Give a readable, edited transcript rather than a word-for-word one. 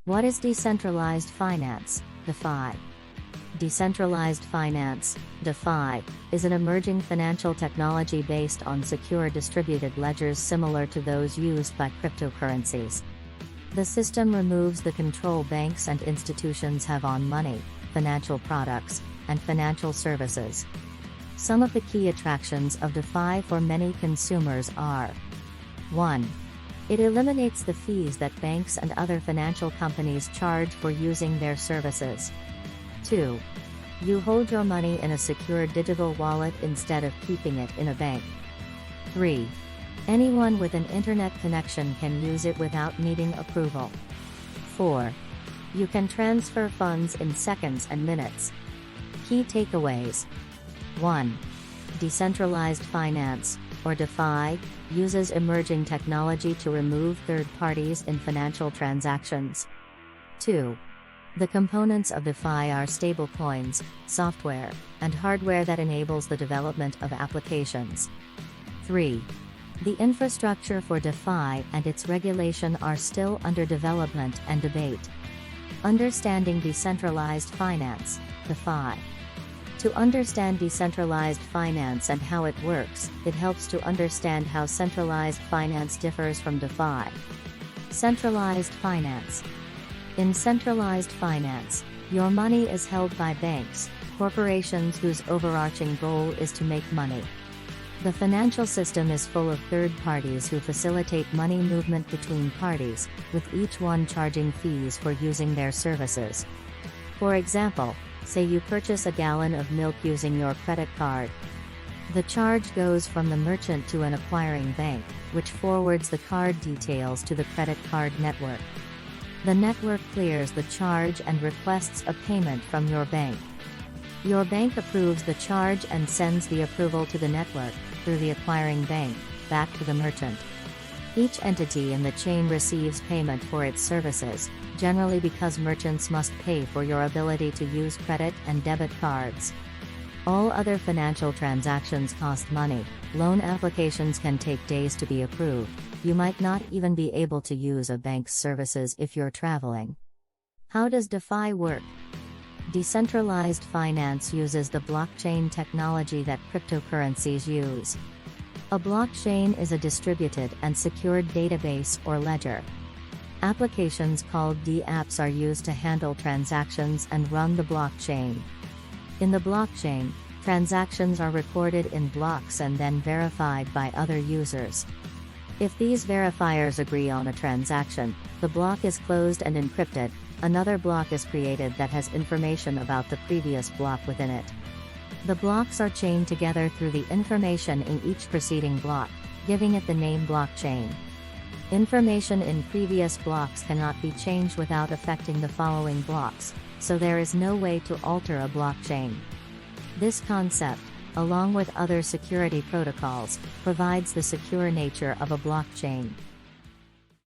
What is decentralized finance, DeFi? Decentralized finance, DeFi, is an emerging financial technology based on secure distributed ledgers similar to those used by cryptocurrencies. The system removes the control banks and institutions have on money, financial products, and financial services. Some of the key attractions of DeFi for many consumers are: 1. It eliminates the fees that banks and other financial companies charge for using their services. 2. You hold your money in a secure digital wallet instead of keeping it in a bank. 3. Anyone with an internet connection can use it without needing approval. 4. You can transfer funds in seconds and minutes. Key takeaways. 1. Decentralized finance, or DeFi, uses emerging technology to remove third parties in financial transactions. 2. The components of DeFi are stablecoins, software, and hardware that enables the development of applications. 3. The infrastructure for DeFi and its regulation are still under development and debate. Understanding decentralized finance, DeFi. To understand decentralized finance and how it works, it helps to understand how centralized finance differs from DeFi. Centralized finance. In centralized finance, your money is held by banks, corporations whose overarching goal is to make money. The financial system is full of third parties who facilitate money movement between parties, with each one charging fees for using their services. For example, say you purchase a gallon of milk using your credit card. The charge goes from the merchant to an acquiring bank, which forwards the card details to the credit card network. The network clears the charge and requests a payment from your bank. Your bank approves the charge and sends the approval to the network, through the acquiring bank, back to the merchant. Each entity in the chain receives payment for its services, generally because merchants must pay for your ability to use credit and debit cards. All other financial transactions cost money. Loan applications can take days to be approved. You might not even be able to use a bank's services if you're traveling. How does DeFi work? Decentralized finance uses the blockchain technology that cryptocurrencies use. A blockchain is a distributed and secured database or ledger. Applications called dApps are used to handle transactions and run the blockchain. In the blockchain, transactions are recorded in blocks and then verified by other users. If these verifiers agree on a transaction, the block is closed and encrypted. Another block is created that has information about the previous block within it. The blocks are chained together through the information in each preceding block, giving it the name blockchain. Information in previous blocks cannot be changed without affecting the following blocks, so there is no way to alter a blockchain. This concept, along with other security protocols, provides the secure nature of a blockchain.